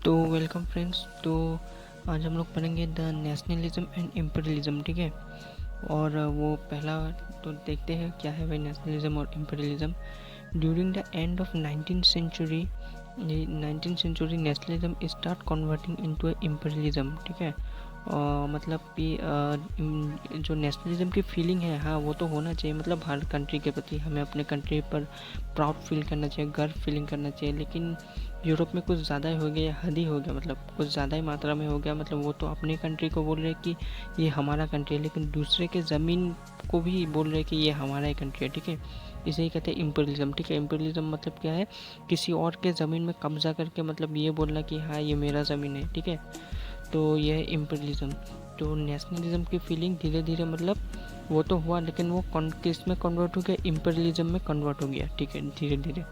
तो welcome friends. तो आज हम लोग पढ़ेंगे द नेशनलिज्म एंड इम्पीरियलिज्म, ठीक है। और वो पहला तो देखते हैं क्या है भाई नेशनलिज्म और imperialism. During the end of 19th century nationalism start converting into imperialism, ठीक है। मतलब कि जो नेशनलिज्म की फीलिंग है, हाँ वो तो होना चाहिए, मतलब हर कंट्री के प्रति हमें अपने कंट्री पर प्राउड फील करना चाहिए, गर्व फीलिंग करना चाहिए। लेकिन यूरोप में कुछ ज़्यादा ही हो गया, हद ही हो गया, मतलब कुछ ज़्यादा ही मात्रा में हो गया। मतलब वो तो अपनी कंट्री को बोल रहे कि ये हमारा कंट्री है, लेकिन दूसरे के ज़मीन को भी बोल रहे कि ये हमारा ही कंट्री है, ठीक है। इसे ही कहते हैं इम्पीरियलिज्म, ठीक है। इम्पीरियलिज्म मतलब क्या है, किसी और के ज़मीन में कब्जा करके मतलब ये बोलना कि हाँ ये मेरा ज़मीन है, ठीक है। तो यह है इम्पीरियलिज्म। तो नेशनलिज्म की फीलिंग धीरे धीरे मतलब वो तो हुआ, लेकिन वो किस में कन्वर्ट हो गया, इम्पीरियलिज्म में कन्वर्ट हो गया, ठीक है, धीरे धीरे।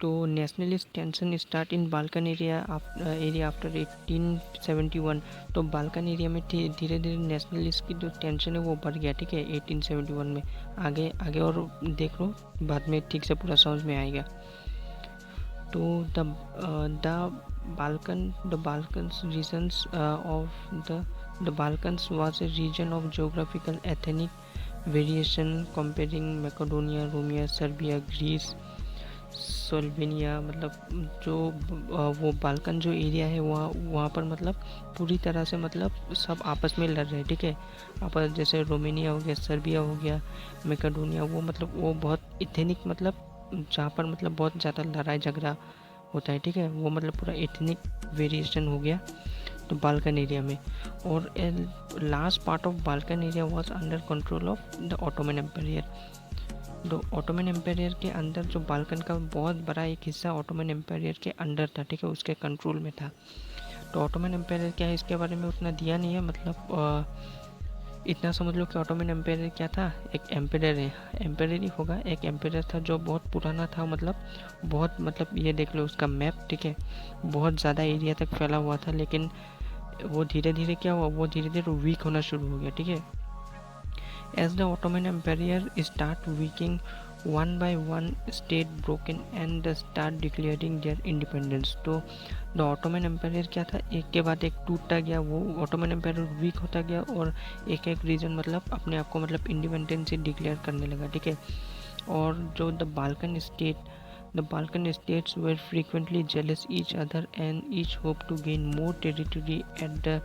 तो nationalist tension start in Balkan area after 1871। तो बाल्कन एरिया में धीरे धीरे नेशनलिस्ट की जो टेंशन है वो बढ़ गया, ठीक है, 1871 में। आगे आगे और देख लो, बाद में ठीक से पूरा समझ में आएगा। तो the Balkans regions of the Balkans was a region of geographical ethnic variation comparing Macedonia, Romania, Serbia, Greece, Slovenia. मतलब जो वो बाल्कन जो एरिया है वहाँ वहाँ पर मतलब पूरी तरह से मतलब सब आपस में लड़ रहे हैं, ठीक है। आपस जैसे रोमेनिया हो गया, सर्बिया हो गया, मैकेडोनिया, वो मतलब वो बहुत इथेनिक, मतलब जहाँ पर मतलब बहुत ज़्यादा लड़ाई झगड़ा होता है, ठीक है। वो मतलब पूरा एथनिक वेरिएशन हो गया तो बाल्कन एरिया में। और last part of Balkan area was under control of the Ottoman empire. तो ऑटोमन एम्पायर के अंदर जो बाल्कन का बहुत बड़ा एक हिस्सा ऑटोमन एम्पायर के अंडर था, ठीक है, उसके कंट्रोल में था। तो ऑटोमन एम्पायर क्या है इसके बारे में उतना दिया नहीं है, मतलब इतना समझ लो कि ऑटोमन एम्पायर क्या था, एक एम्पायर है, एम्पायर ही होगा, एक एम्पायर था जो बहुत पुराना था, मतलब बहुत, मतलब ये देख लो उसका मैप, ठीक है, बहुत ज़्यादा एरिया तक फैला हुआ था। लेकिन वो धीरे धीरे क्या हुआ, वो धीरे धीरे वीक होना शुरू हो गया, ठीक है। As the Ottoman Empire start weakening, one by one state broken and start declaring their independence। तो द ऑटोमन एम्पायर क्या था, एक के बाद एक टूटता गया, वो ऑटोमन एम्पायर वीक होता गया और एक एक रीजन मतलब अपने आप को मतलब इंडिपेंडेंस डिक्लेयर करने लगा, ठीक है। और जो the Balkan states were frequently jealous each other and each hoped to gain more territory at the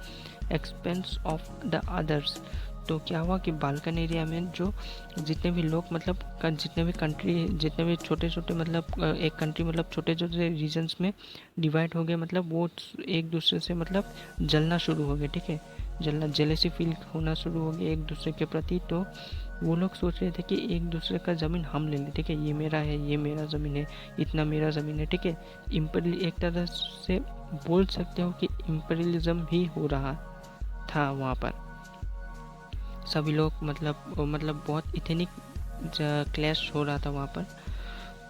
expense of the others। तो क्या हुआ कि बाल्कन एरिया में जो जितने भी लोग मतलब जितने भी कंट्री, जितने भी छोटे छोटे मतलब एक कंट्री मतलब छोटे छोटे रीजन्स में डिवाइड हो गए, मतलब वो एक दूसरे से मतलब जलना शुरू हो गए, ठीक है। जलना, जेलेसी फील होना शुरू हो गया एक दूसरे के प्रति। तो वो लोग सोच रहे थे कि एक दूसरे का ज़मीन हम ले लें, ठीक है, ये मेरा है, ये मेरा ज़मीन है, इतना मेरा ज़मीन है, ठीक है। एक तरह से बोल सकते हो कि इम्पीरियलिज्म ही हो रहा था वहाँ पर। सभी लोग मतलब बहुत इथेनिक क्लैश हो रहा था वहाँ पर।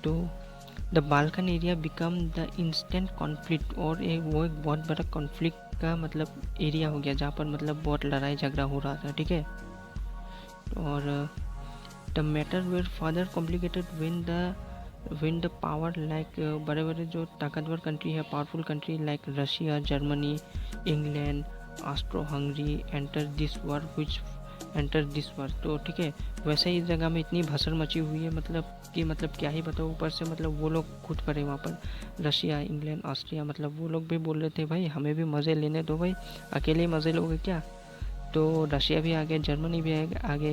तो the Balkan area become the instant conflict, और वो एक बहुत बड़ा कॉन्फ्लिक्ट का मतलब एरिया हो गया जहाँ पर मतलब बहुत लड़ाई झगड़ा हो रहा था, ठीक है। और the matter were further complicated when the power like बड़े बड़े जो ताकतवर कंट्री है, powerful country like Russia, Germany, England, Austro Hungary enter this वार। तो ठीक है, वैसे ही इस जगह में इतनी भसड़ मची हुई है, मतलब क्या ही बताओ। ऊपर से मतलब वो लोग खुद पड़े वहाँ पर, रशिया, इंग्लैंड, ऑस्ट्रिया, मतलब वो लोग भी बोल रहे थे भाई हमें भी मज़े लेने दो भाई, अकेले ही मज़े लोगे क्या। तो रशिया भी आ गया, जर्मनी भी आ गया,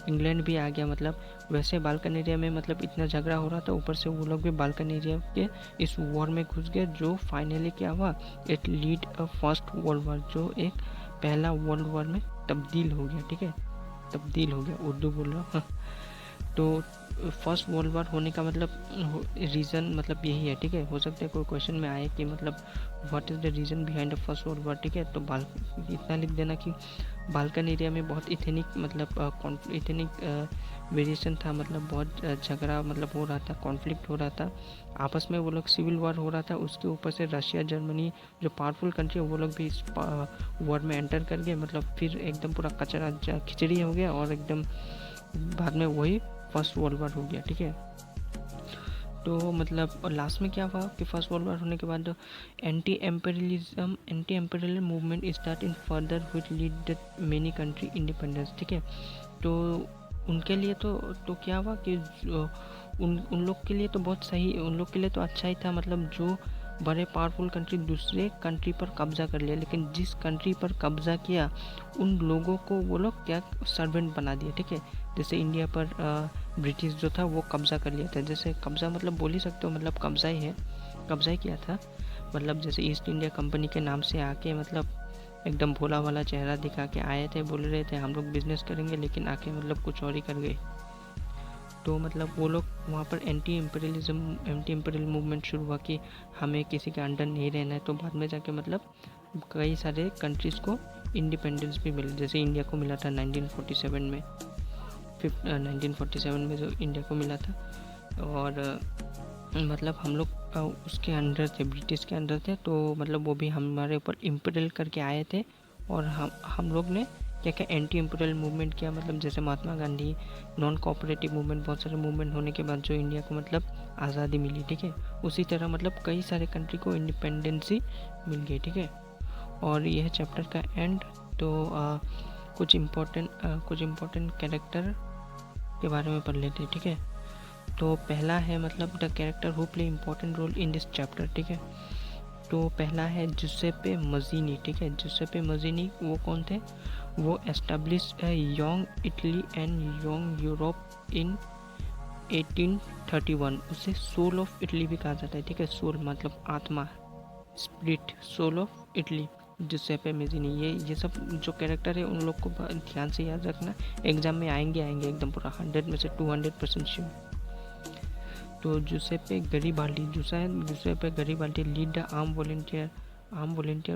इंग्लैंड भी आ गया। मतलब वैसे बाल्कन एरिया में मतलब इतना झगड़ा हो रहा था, ऊपर से वो लोग भी बाल्कन एरिया के इस वॉर में घुस गए, जो फाइनली क्या हुआ, it lead a first world war, जो एक पहला वर्ल्ड वॉर में तब्दील हो गया, ठीक है, तब्दील हो गया, उर्दू बोल रहा हूँ। तो फर्स्ट वर्ल्ड वॉर होने का मतलब रीज़न मतलब यही है, ठीक है। हो सकता है कोई क्वेश्चन में आए कि मतलब what is the reason behind the first world war, ठीक है। तो इतना लिख देना कि बाल्कन एरिया में बहुत इथेनिक मतलब इथेनिक वेरिएशन था, मतलब बहुत झगड़ा मतलब हो रहा था, कॉन्फ्लिक्ट हो रहा था आपस में, वो लोग सिविल वॉर हो रहा था। उसके ऊपर से रशिया, जर्मनी जो पावरफुल कंट्री है वो लोग भी इस वॉर में एंटर कर गए, मतलब फिर एकदम पूरा कचरा खिचड़ी हो गया और एकदम बाद में वही फर्स्ट वर्ल्ड वॉर हो गया, ठीक है। तो मतलब लास्ट में क्या हुआ कि फर्स्ट वर्ल्ड वॉर होने के बाद anti imperial movement start in further which lead the many country independence, ठीक है। तो उनके लिए तो क्या हुआ कि उन लोग के लिए तो बहुत सही, उन लोग के लिए तो अच्छा ही था, मतलब जो बड़े पावरफुल कंट्री दूसरे कंट्री पर कब्जा कर लिया, लेकिन जिस कंट्री पर कब्जा किया उन लोगों को वो लोग क्या सर्वेंट बना दिया, ठीक है। जैसे इंडिया पर ब्रिटिश जो था वो कब्जा कर लिया था, जैसे कब्जा मतलब बोल ही सकते हो, मतलब कब्जा ही है, कब्जा ही किया था। मतलब जैसे ईस्ट इंडिया कंपनी के नाम से आके मतलब एकदम भोला वाला चेहरा दिखा के आए थे, बोल रहे थे हम लोग बिजनेस करेंगे, लेकिन आके मतलब कुछ और ही कर गए। तो मतलब वो लोग वहाँ पर एंटी इम्पीरियल मूवमेंट शुरू हुआ कि हमें किसी के अंडर नहीं रहना है। तो बाद में जाके मतलब कई सारे कंट्रीज़ को इंडिपेंडेंस भी मिला, जैसे इंडिया को मिला था 1947 में, 1947 में जो इंडिया को मिला था। और मतलब हम लोग उसके अंडर थे, ब्रिटिश के अंडर थे, तो मतलब वो भी हमारे ऊपर इम्पीरियल करके आए थे। और हम लोग ने क्या क्या एंटी इम्पीरियल मूवमेंट किया, मतलब जैसे Mahatma Gandhi, non cooperative movement, बहुत सारे मूवमेंट होने के बाद जो इंडिया को मतलब आज़ादी मिली, ठीक है। उसी तरह मतलब कई सारे कंट्री को इंडिपेंडेंसी मिल गई, ठीक है। और यह चैप्टर का एंड। तो कुछ इम्पोर्टेंट कैरेक्टर के बारे में पढ़ लेते हैं, ठीक है। तो पहला है मतलब the character who play important role in this chapter, ठीक है। तो पहला है जुसेप्पे मज़ीनी, ठीक है। जुसेप्पे मज़ीनी वो कौन थे? वो establish young Italy and young Europe in 1831। उसे सोल ऑफ इटली भी कहा जाता है, ठीक है। सोल मतलब आत्मा, spirit, soul of Italy, Giuseppe Mazzini. ये सब जो कैरेक्टर है उन लोग को ध्यान से याद रखना, एग्जाम में आएंगे एकदम पूरा 100 में से 200% श्योर। तो Giuseppe Garibaldi lead the arm volunteer,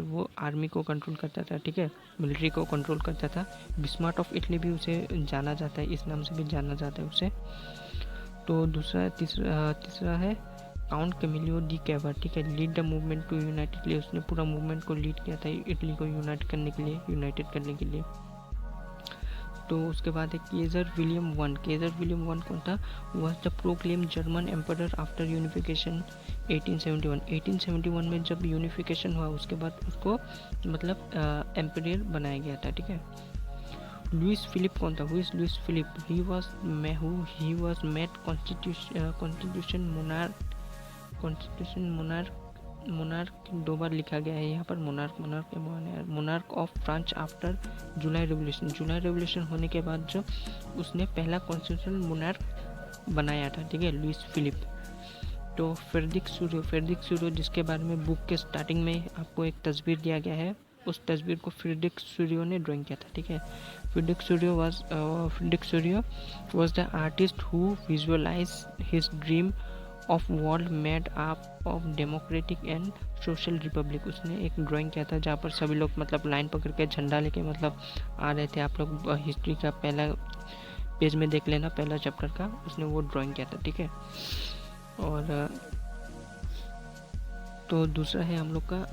वो आर्मी को कंट्रोल करता था, ठीक है, मिलिट्री को कंट्रोल करता था। बिस्मार्ट ऑफ इटली भी उसे जाना जाता है, इस नाम से भी जाना जाता है उसे। तो तीसरा है काउंट कैमिलियो डी कैवर, ठीक है। Lead the movement to unite Italy, उसने पूरा मूवमेंट को लीड किया था इटली को यूनाइटेड करने के लिए। तो उसके बाद है केजर विलियम वन कौन था? Was the proclaim German emperor after unification 1871 में जब यूनिफिकेशन हुआ उसके बाद उसको मतलब एम्परर बनाया गया था, ठीक है। लुइस फिलिप कौन था? Who is Louis Philippe? He was made constitution monarch 2 बार लिखा गया है यहाँ पर, monarch of France after July revolution होने के बाद जो उसने पहला कॉन्स्टिट्यूशनल मोनार्क बनाया था, ठीक है, लुइस फिलिप। तो फ्रेडरिक सूर्यो जिसके बारे में बुक के स्टार्टिंग में आपको एक तस्वीर दिया गया है, उस तस्वीर को फ्रेडरिक सूर्यो ने ड्राइंग किया था, ठीक है। Frederic Sorrieu was the artist who visualise his dream of world made up of democratic and social republic. उसने एक ड्राइंग किया था जहाँ पर सभी लोग मतलब लाइन पकड़ के झंडा लेके मतलब आ रहे थे। आप लोग हिस्ट्री का पहला पेज में देख लेना, पहला चैप्टर का, उसने वो ड्राइंग किया था, ठीक है। और तो दूसरा है हम लोग का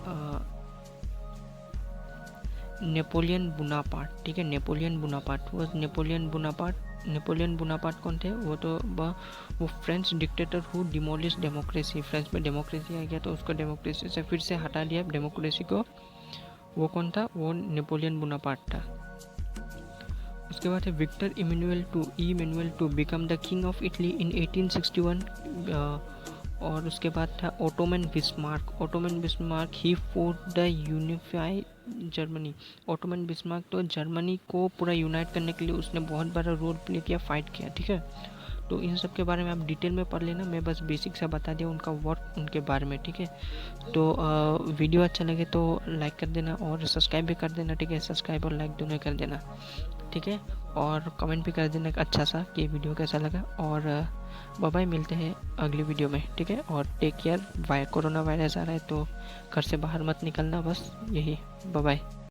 नेपोलियन बोनापार्ट, ठीक है। नेपोलियन बोनापार्ट कौन थे? वो French dictator who demolish democracy. French में डेमोक्रेसी आ गया तो उसको डेमोक्रेसी से फिर से हटा दिया डेमोक्रेसी को। वो कौन था? वो नेपोलियन बोनापार्ट था। उसके बाद है Victor Emmanuel to become the king of Italy in 1861। और उसके बाद था Otto von Bismarck he forged the unify Germany. Otto von Bismarck तो जर्मनी को पूरा यूनाइट करने के लिए उसने बहुत बड़ा रोल प्ले किया, फाइट किया, ठीक है। तो इन सब के बारे में आप डिटेल में पढ़ लेना, मैं बस बेसिक सा बता दिया उनका वर्क, उनके बारे में, ठीक है। तो वीडियो अच्छा लगे तो लाइक कर देना और सब्सक्राइब भी कर देना, ठीक है। सब्सक्राइब और लाइक दोनों कर देना, ठीक है। और कमेंट भी कर देना अच्छा सा कि वीडियो कैसा लगा। और बाय बाय, मिलते हैं अगली वीडियो में, ठीक है। और टेक केयर, कोरोना वायरस आ रहा है तो घर से बाहर मत निकलना, बस यही, बाय बाय।